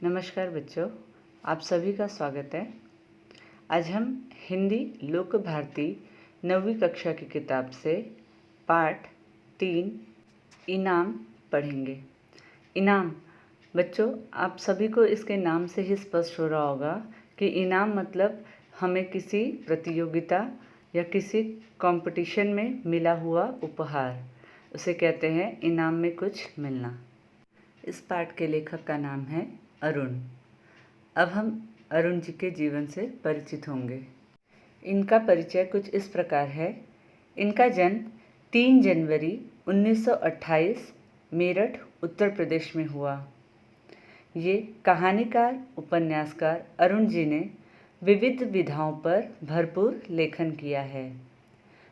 नमस्कार बच्चों, आप सभी का स्वागत है। आज हम हिंदी लोक भारती 9वीं कक्षा की किताब से पाठ 3 इनाम पढ़ेंगे। इनाम बच्चों, आप सभी को इसके नाम से ही स्पष्ट हो रहा होगा कि इनाम मतलब हमें किसी प्रतियोगिता या किसी कंपटीशन में मिला हुआ उपहार, उसे कहते हैं इनाम में कुछ मिलना। इस पाठ के लेखक का नाम है अरुण। अब हम अरुण जी के जीवन से परिचित होंगे। इनका परिचय कुछ इस प्रकार है। इनका जन्म 3 जनवरी 1928 मेरठ उत्तर प्रदेश में हुआ। ये कहानीकार, उपन्यासकार अरुण जी ने विविध विधाओं पर भरपूर लेखन किया है।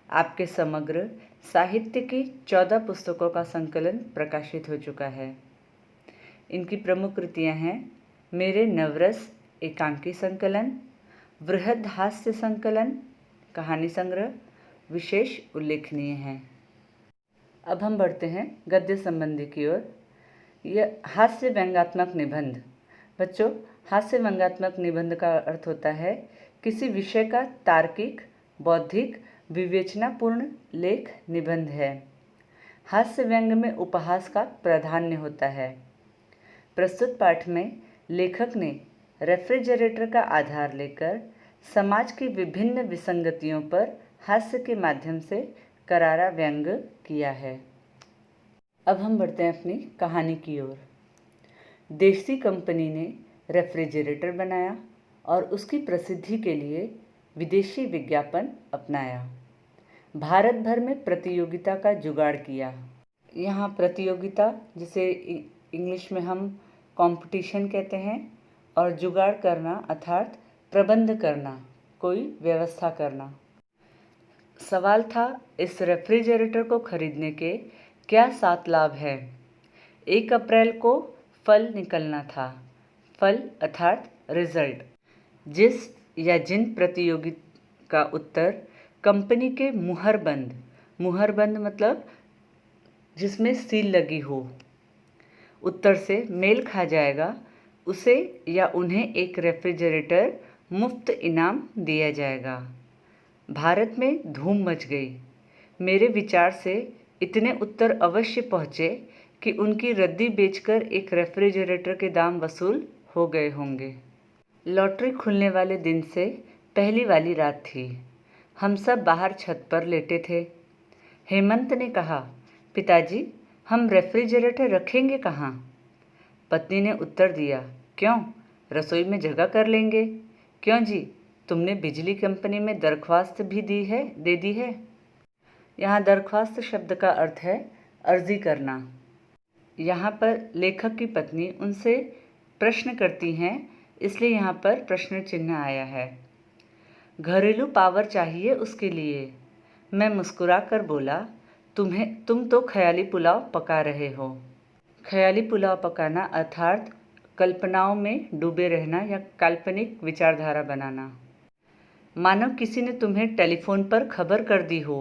आपके समग्र साहित्य की 14 पुस्तकों का संकलन प्रकाशित हो चुका है। इनकी प्रमुख कृतियाँ हैं मेरे नवरस एकांकी संकलन, वृहद हास्य संकलन, कहानी संग्रह विशेष उल्लेखनीय हैं। अब हम बढ़ते हैं गद्य संबंधी की ओर। यह हास्य व्यंग्यात्मक निबंध। बच्चों, हास्य व्यंग्यात्मक निबंध का अर्थ होता है किसी विषय का तार्किक, बौद्धिक, विवेचनापूर्ण लेख निबंध है। हास्य व्यंग्य में उपहास का प्राधान्य होता है। प्रस्तुत पाठ में लेखक ने रेफ्रिजरेटर का आधार लेकर समाज की विभिन्न विसंगतियों पर हास्य के माध्यम से करारा व्यंग किया है। अब हम बढ़ते हैं अपनी कहानी की ओर। देसी कंपनी ने रेफ्रिजरेटर बनाया और उसकी प्रसिद्धि के लिए विदेशी विज्ञापन अपनाया। भारत भर में प्रतियोगिता का जुगाड़ किया। यहाँ प्रतियोगिता जिसे इंग्लिश में हम कंपटीशन कहते हैं, और जुगाड़ करना अर्थात प्रबंध करना, कोई व्यवस्था करना। सवाल था इस रेफ्रिजरेटर को खरीदने के क्या 7 लाभ हैं। 1 अप्रैल को फल निकलना था। फल अर्थात रिजल्ट। जिस या जिन प्रतियोगी का उत्तर कंपनी के मुहरबंद मतलब जिसमें सील लगी हो, उत्तर से मेल खा जाएगा, उसे या उन्हें एक रेफ्रिजरेटर मुफ्त इनाम दिया जाएगा। भारत में धूम मच गई। मेरे विचार से इतने उत्तर अवश्य पहुँचे कि उनकी रद्दी बेचकर एक रेफ्रिजरेटर के दाम वसूल हो गए होंगे। लॉटरी खुलने वाले दिन से पहली वाली रात थी। हम सब बाहर छत पर लेटे थे। हेमंत ने कहा, पिताजी, हम रेफ्रिजरेटर रखेंगे कहाँ? पत्नी ने उत्तर दिया, क्यों, रसोई में जगह कर लेंगे। क्यों जी, तुमने बिजली कंपनी में दरख्वास्त भी दे दी है। यहाँ दरख्वास्त शब्द का अर्थ है अर्जी करना। यहाँ पर लेखक की पत्नी उनसे प्रश्न करती हैं, इसलिए यहाँ पर प्रश्न चिन्ह आया है। घरेलू पावर चाहिए उसके लिए। मैं मुस्कुरा कर बोला, तुम तो ख्याली पुलाव पका रहे हो। ख्याली पुलाव पकाना अर्थात कल्पनाओं में डूबे रहना या काल्पनिक विचारधारा बनाना। मानो किसी ने तुम्हें टेलीफोन पर खबर कर दी हो।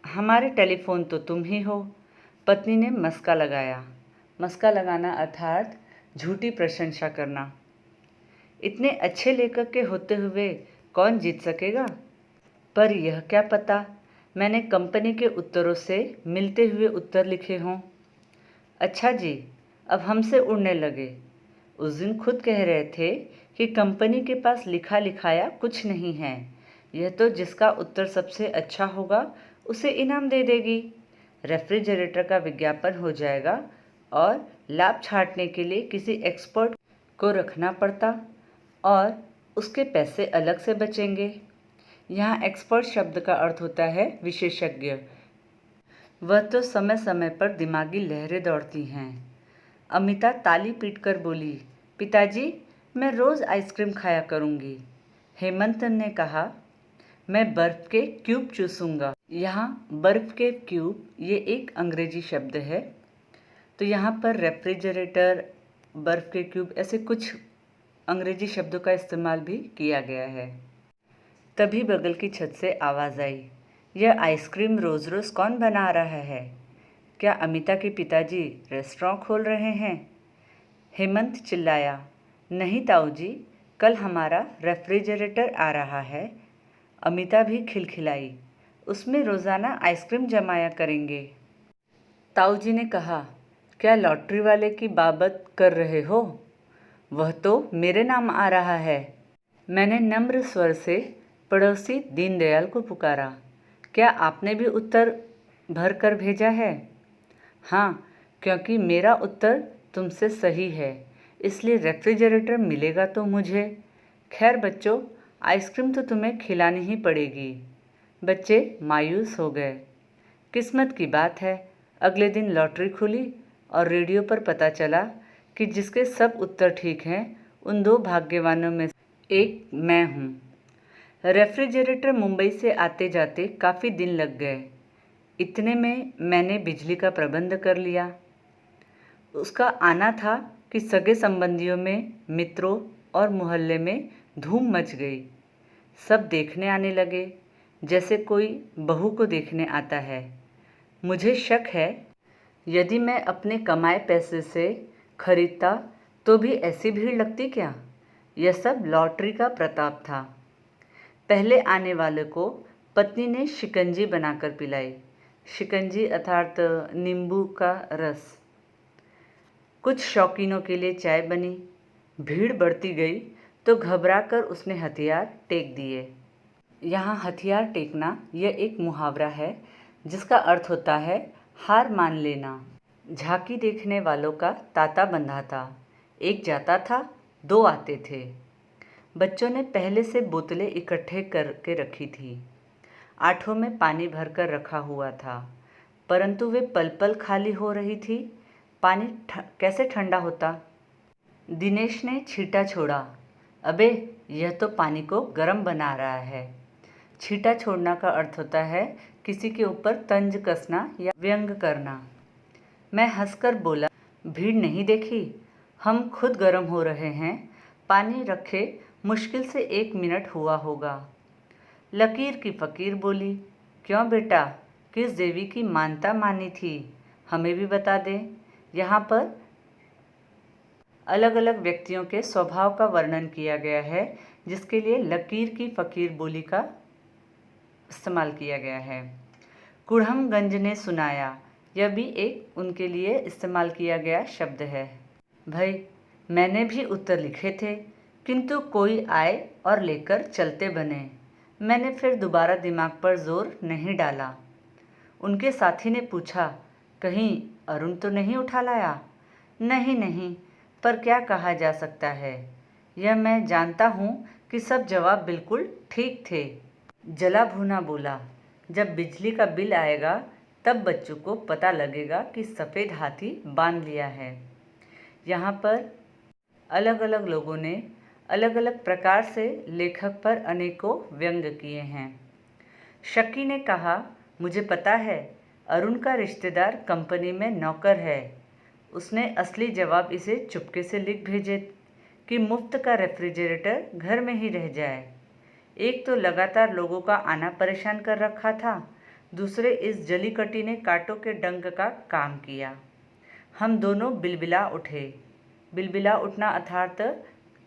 हमारे टेलीफोन तो तुम ही हो। पत्नी ने मस्का लगाया। मस्का लगाना अर्थात झूठी प्रशंसा करना। इतने अच्छे लेखक के होते हुए कौन जीत सकेगा? पर यह क्या पता, मैंने कंपनी के उत्तरों से मिलते हुए उत्तर लिखे हों। अच्छा जी, अब हमसे उड़ने लगे। उस दिन खुद कह रहे थे कि कंपनी के पास लिखा लिखाया कुछ नहीं है। यह तो जिसका उत्तर सबसे अच्छा होगा उसे इनाम दे देगी। रेफ्रिजरेटर का विज्ञापन हो जाएगा और लाभ छांटने के लिए किसी एक्सपर्ट को रखना पड़ता और उसके पैसे अलग से बचेंगे। यहाँ एक्सपर्ट शब्द का अर्थ होता है विशेषज्ञ। वह तो समय समय पर दिमागी लहरें दौड़ती हैं। अमिता ताली पीटकर बोली, पिताजी, मैं रोज़ आइसक्रीम खाया करूँगी। हेमंत ने कहा, मैं बर्फ़ के क्यूब चूसूंगा। यहाँ बर्फ़ के क्यूब ये एक अंग्रेजी शब्द है। तो यहाँ पर रेफ्रिजरेटर, बर्फ़ के क्यूब, ऐसे कुछ अंग्रेजी शब्दों का इस्तेमाल भी किया गया है। तभी बगल की छत से आवाज़ आई, यह आइसक्रीम रोज़ रोज़ कौन बना रहा है? क्या अमिता के पिताजी रेस्टोरेंट खोल रहे हैं? हेमंत चिल्लाया, नहीं ताऊ जी, कल हमारा रेफ्रिजरेटर आ रहा है। अमिता भी खिलखिलाई, उसमें रोज़ाना आइसक्रीम जमाया करेंगे। ताऊ जी ने कहा, क्या लॉटरी वाले की बाबत कर रहे हो? वह तो मेरे नाम आ रहा है। मैंने नम्र स्वर से पड़ोसी दीनदयाल को पुकारा, क्या आपने भी उत्तर भर कर भेजा है? हाँ, क्योंकि मेरा उत्तर तुमसे सही है, इसलिए रेफ्रिजरेटर मिलेगा तो मुझे। खैर बच्चों, आइसक्रीम तो तुम्हें खिलानी ही पड़ेगी। बच्चे मायूस हो गए। किस्मत की बात है, अगले दिन लॉटरी खुली और रेडियो पर पता चला कि जिसके सब उत्तर ठीक हैं उन 2 भाग्यवानों में एक मैं हूँ। रेफ्रिजरेटर मुंबई से आते जाते काफ़ी दिन लग गए। इतने में मैंने बिजली का प्रबंध कर लिया। उसका आना था कि सगे संबंधियों में, मित्रों और मोहल्ले में धूम मच गई। सब देखने आने लगे, जैसे कोई बहू को देखने आता है। मुझे शक है, यदि मैं अपने कमाए पैसे से खरीदता तो भी ऐसी भीड़ लगती क्या? यह सब लॉटरी का प्रताप था। पहले आने वाले को पत्नी ने शिकंजी बनाकर पिलाई। शिकंजी अर्थात नींबू का रस। कुछ शौकीनों के लिए चाय बनी। भीड़ बढ़ती गई तो घबराकर उसने हथियार टेक दिए। यहाँ हथियार टेकना यह एक मुहावरा है जिसका अर्थ होता है हार मान लेना। झांकी देखने वालों का तांता बंधा था। एक जाता था, 2 आते थे। बच्चों ने पहले से बोतलें इकट्ठे करके रखी थी। 8 में पानी भरकर रखा हुआ था, परंतु वे पल पल खाली हो रही थी। पानी कैसे ठंडा होता? दिनेश ने छींटा छोड़ा, अबे यह तो पानी को गर्म बना रहा है। छींटा छोड़ना का अर्थ होता है किसी के ऊपर तंज कसना या व्यंग करना। मैं हंसकर बोला, भीड़ नहीं देखी, हम खुद गर्म हो रहे हैं। पानी रखे मुश्किल से 1 मिनट हुआ होगा। लकीर की फ़कीर बोली, क्यों बेटा, किस देवी की मानता मानी थी, हमें भी बता दें। यहाँ पर अलग अलग व्यक्तियों के स्वभाव का वर्णन किया गया है, जिसके लिए लकीर की फ़कीर बोली का इस्तेमाल किया गया है। कुढ़मगंज ने सुनाया, यह भी एक उनके लिए इस्तेमाल किया गया शब्द है। भाई, मैंने भी उत्तर लिखे थे, किंतु कोई आए और लेकर चलते बने। मैंने फिर दोबारा दिमाग पर जोर नहीं डाला। उनके साथी ने पूछा, कहीं अरुण तो नहीं उठा लाया? नहीं नहीं, पर क्या कहा जा सकता है। यह मैं जानता हूँ कि सब जवाब बिल्कुल ठीक थे। जला भुना बोला, जब बिजली का बिल आएगा तब बच्चों को पता लगेगा कि सफ़ेद हाथी बांध लिया है। यहाँ पर अलग अलग लोगों ने अलग अलग प्रकार से लेखक पर अनेकों व्यंग किए हैं। शक्की ने कहा, मुझे पता है, अरुण का रिश्तेदार कंपनी में नौकर है। उसने असली जवाब इसे चुपके से लिख भेजे कि मुफ्त का रेफ्रिजरेटर घर में ही रह जाए। एक तो लगातार लोगों का आना परेशान कर रखा था, दूसरे इस जलीकटी ने कांटों के डंक का काम किया। हम दोनों बिलबिला उठे। बिलबिला उठना अर्थात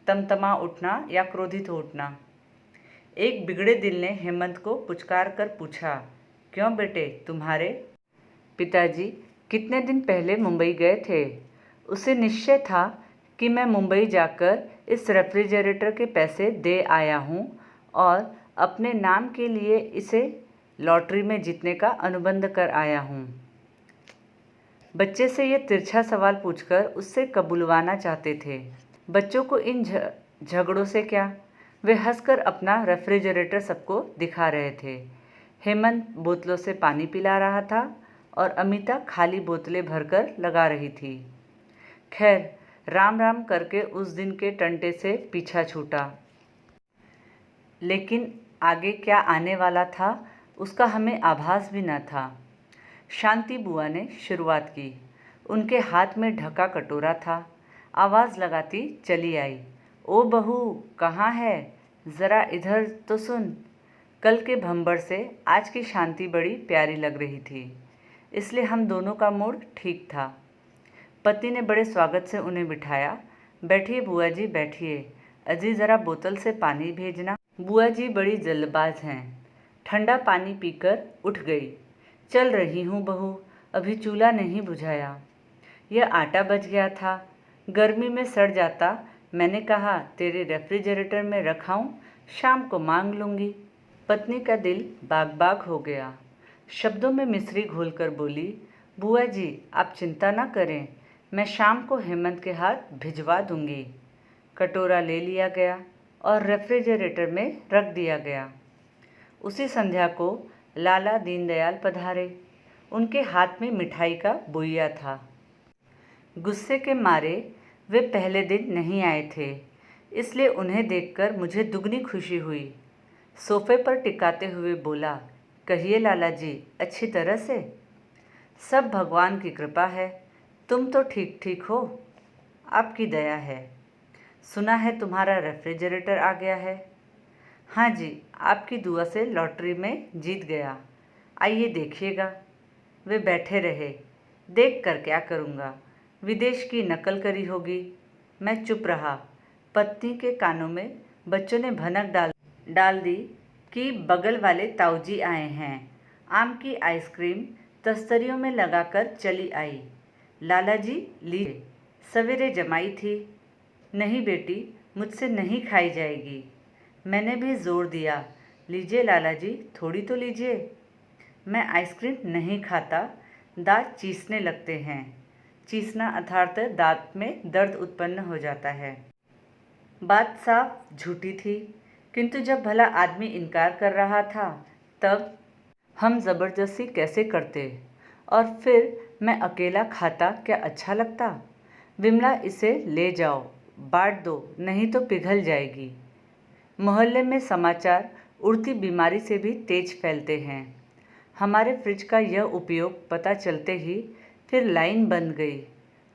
तमतमा उठना या क्रोधित उठना। एक बिगड़े दिल ने हेमंत को पुचकार कर पूछा, क्यों बेटे, तुम्हारे पिताजी कितने दिन पहले मुंबई गए थे। उसे निश्चय था कि मैं मुंबई जाकर इस रेफ्रिजरेटर के पैसे दे आया हूँ और अपने नाम के लिए इसे लॉटरी में जीतने का अनुबंध कर आया हूँ। बच्चे से ये तिरछा सवाल पूछकर उससे कबूलवाना चाहते थे। बच्चों को इन झगड़ों से क्या, वे हंसकर अपना रेफ्रिजरेटर सबको दिखा रहे थे। हेमंत बोतलों से पानी पिला रहा था और अमिता खाली बोतलें भरकर लगा रही थी। खैर, राम राम करके उस दिन के टंटे से पीछा छूटा, लेकिन आगे क्या आने वाला था उसका हमें आभास भी न था। शांति बुआ ने शुरुआत की। उनके हाथ में ढका कटोरा था। आवाज़ लगाती चली आई, ओ बहू, कहाँ है, ज़रा इधर तो सुन। कल के भंबड़ से आज की शांति बड़ी प्यारी लग रही थी, इसलिए हम दोनों का मूड ठीक था। पति ने बड़े स्वागत से उन्हें बिठाया। बैठिए बुआ जी बैठिए, अजी ज़रा बोतल से पानी भेजना। बुआ जी बड़ी जल्दबाज हैं। ठंडा पानी पीकर उठ गई। चल रही हूँ बहू, अभी चूल्हा नहीं बुझाया। यह आटा बच गया था, गर्मी में सड़ जाता। मैंने कहा तेरे रेफ्रिजरेटर में रखाऊं, शाम को मांग लूँगी। पत्नी का दिल बाग बाग हो गया। शब्दों में मिश्री घोलकर बोली, बुआ जी आप चिंता ना करें, मैं शाम को हेमंत के हाथ भिजवा दूंगी। कटोरा ले लिया गया और रेफ्रिजरेटर में रख दिया गया। उसी संध्या को लाला दीनदयाल पधारे। उनके हाथ में मिठाई का बुइया था। गुस्से के मारे वे पहले दिन नहीं आए थे, इसलिए उन्हें देखकर मुझे दुगनी खुशी हुई। सोफे पर टिकाते हुए बोला, कहिए लाला जी, अच्छी तरह से? सब भगवान की कृपा है, तुम तो ठीक ठीक हो, आपकी दया है। सुना है तुम्हारा रेफ्रिजरेटर आ गया है। हाँ जी, आपकी दुआ से लॉटरी में जीत गया, आइए देखिएगा। वे बैठे रहे। देख कर क्या करूँगा, विदेश की नकल करी होगी। मैं चुप रहा। पत्नी के कानों में बच्चों ने भनक डाल दी कि बगल वाले ताऊजी आए हैं। आम की आइसक्रीम तस्तरियों में लगाकर चली आई। लाला जी लीजिए, सवेरे जमाई थी। नहीं बेटी, मुझसे नहीं खाई जाएगी। मैंने भी जोर दिया, लीजिए लाला जी, थोड़ी तो लीजिए। मैं आइसक्रीम नहीं खाता, दांत चीसने लगते हैं। चीसना अर्थात दांत में दर्द उत्पन्न हो जाता है। बात साफ झूठी थी, किंतु जब भला आदमी इनकार कर रहा था तब हम ज़बरदस्ती कैसे करते। और फिर मैं अकेला खाता क्या अच्छा लगता। विमला इसे ले जाओ, बांट दो, नहीं तो पिघल जाएगी। मोहल्ले में समाचार उड़ती बीमारी से भी तेज फैलते हैं। हमारे फ्रिज का यह उपयोग पता चलते ही फिर लाइन बन गई।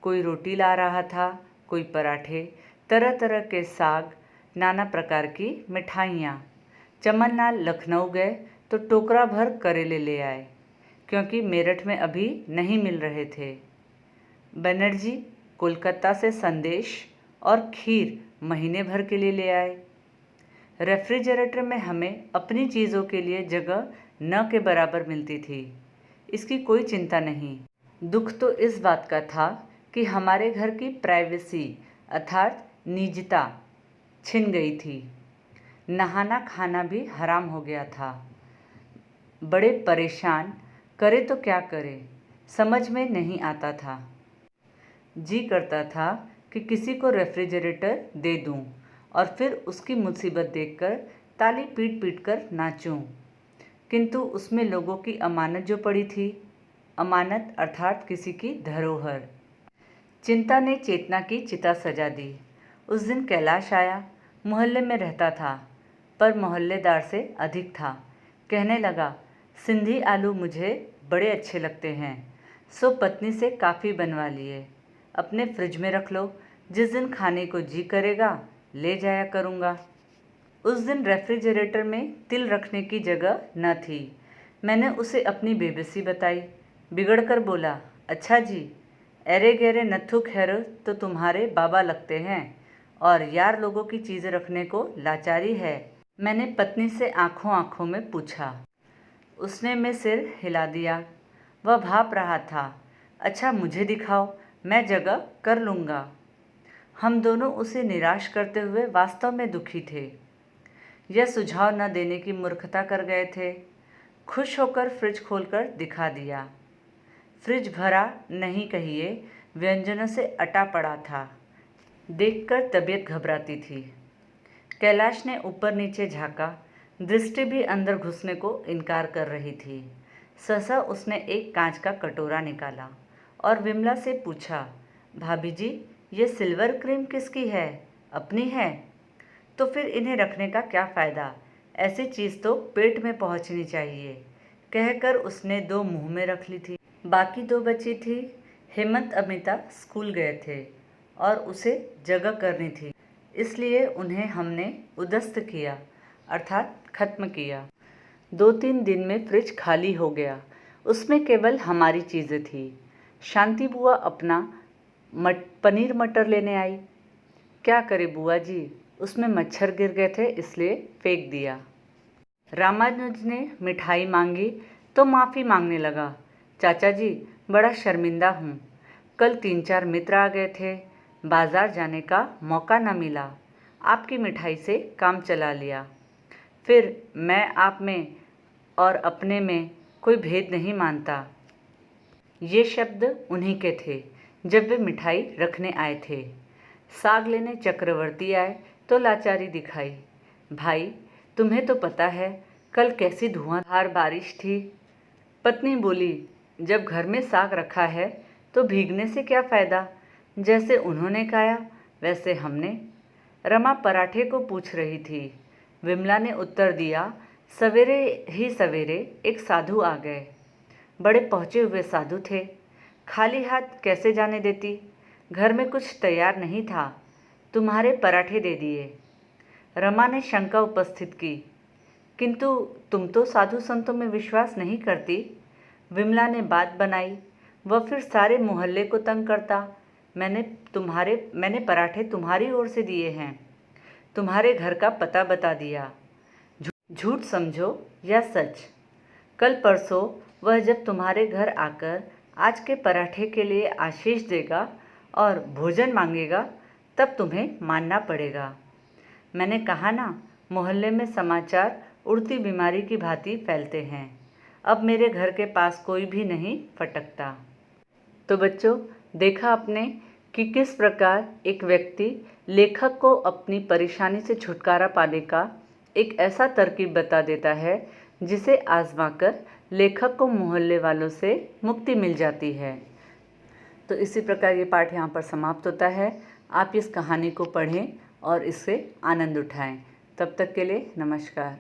कोई रोटी ला रहा था, कोई पराठे, तरह तरह के साग, नाना प्रकार की मिठाइयाँ। चमनलाल लखनऊ गए तो टोकरा भर करेले ले आए, क्योंकि मेरठ में अभी नहीं मिल रहे थे। बनर्जी कोलकाता से संदेश और खीर महीने भर के लिए ले आए। रेफ्रिजरेटर में हमें अपनी चीज़ों के लिए जगह न के बराबर मिलती थी, इसकी कोई चिंता नहीं। दुख तो इस बात का था कि हमारे घर की प्राइवेसी अर्थात निजता छिन गई थी। नहाना खाना भी हराम हो गया था। बड़े परेशान, करे तो क्या करे, समझ में नहीं आता था। जी करता था कि किसी को रेफ्रिजरेटर दे दूं और फिर उसकी मुसीबत देखकर ताली पीट पीट कर नाचूं। किंतु उसमें लोगों की अमानत जो पड़ी थी, अमानत अर्थात किसी की धरोहर। चिंता ने चेतना की चिता सजा दी। उस दिन कैलाश आया। मोहल्ले में रहता था, पर मोहल्लेदार से अधिक था। कहने लगा, सिंधी आलू मुझे बड़े अच्छे लगते हैं, सो पत्नी से काफ़ी बनवा लिए। अपने फ्रिज में रख लो, जिस दिन खाने को जी करेगा ले जाया करूँगा। उस दिन रेफ्रिजरेटर में तिल रखने की जगह न थी। मैंने उसे अपनी बेबसी बताई। बिगड़ कर बोला, अच्छा जी, अरे गहरे नत्थु खैर तो तुम्हारे बाबा लगते हैं और यार लोगों की चीज़ें रखने को लाचारी है। मैंने पत्नी से आंखों आंखों में पूछा। उसने में सिर हिला दिया। वह भाप रहा था, अच्छा मुझे दिखाओ, मैं जगह कर लूँगा। हम दोनों उसे निराश करते हुए वास्तव में दुखी थे। यह सुझाव न देने की मूर्खता कर गए थे। खुश होकर फ्रिज खोलकर दिखा दिया। फ्रिज भरा नहीं कहिए, व्यंजनों से अटा पड़ा था। देखकर तबीयत घबराती थी। कैलाश ने ऊपर नीचे झाँका। दृष्टि भी अंदर घुसने को इनकार कर रही थी। सहसा उसने एक कांच का कटोरा निकाला और विमला से पूछा, भाभी जी, ये सिल्वर क्रीम किसकी है? अपनी है? तो फिर इन्हें रखने का क्या फ़ायदा? ऐसी चीज़ तो पेट में पहुंचनी चाहिए। कहकर उसने दो मुंह में रख ली थी। बाकी दो बची थी। हेमंत अमिता स्कूल गए थे और उसे जगह करनी थी, इसलिए उन्हें हमने उदस्त किया अर्थात ख़त्म किया। 2-3 दिन में फ्रिज खाली हो गया। उसमें केवल हमारी चीज़ें थी। शांति बुआ अपना पनीर मटर लेने आई। क्या करे बुआ जी, उसमें मच्छर गिर गए थे इसलिए फेंक दिया। रामानुज ने मिठाई मांगी तो माफ़ी मांगने लगा। चाचा जी, बड़ा शर्मिंदा हूँ। कल 3-4 मित्र आ गए थे, बाज़ार जाने का मौका न मिला। आपकी मिठाई से काम चला लिया। फिर मैं आप में और अपने में कोई भेद नहीं मानता। ये शब्द उन्हीं के थे जब वे मिठाई रखने आए थे। साग लेने चक्रवर्ती आए तो लाचारी दिखाई। भाई, तुम्हें तो पता है कल कैसी धुआंधार बारिश थी। पत्नी बोली, जब घर में साग रखा है तो भीगने से क्या फ़ायदा। जैसे उन्होंने खाया वैसे हमने। रमा पराठे को पूछ रही थी। विमला ने उत्तर दिया, सवेरे ही सवेरे एक साधु आ गए। बड़े पहुँचे हुए साधु थे। खाली हाथ कैसे जाने देती। घर में कुछ तैयार नहीं था, तुम्हारे पराठे दे दिए। रमा ने शंका उपस्थित की, किंतु तुम तो साधु संतों में विश्वास नहीं करती। विमला ने बात बनाई, वह फिर सारे मोहल्ले को तंग करता। मैंने पराठे तुम्हारी ओर से दिए हैं, तुम्हारे घर का पता बता दिया। झूठ समझो या सच, कल परसों वह जब तुम्हारे घर आकर आज के पराठे के लिए आशीष देगा और भोजन मांगेगा तब तुम्हें मानना पड़ेगा। मैंने कहा ना, मोहल्ले में समाचार उड़ती बीमारी की भांति फैलते हैं। अब मेरे घर के पास कोई भी नहीं फटकता। तो बच्चों, देखा आपने कि किस प्रकार एक व्यक्ति लेखक को अपनी परेशानी से छुटकारा पाने का एक ऐसा तरकीब बता देता है जिसे आजमाकर लेखक को मोहल्ले वालों से मुक्ति मिल जाती है। तो इसी प्रकार ये पाठ यहाँ पर समाप्त होता है। आप इस कहानी को पढ़ें और इससे आनंद उठाएं। तब तक के लिए नमस्कार।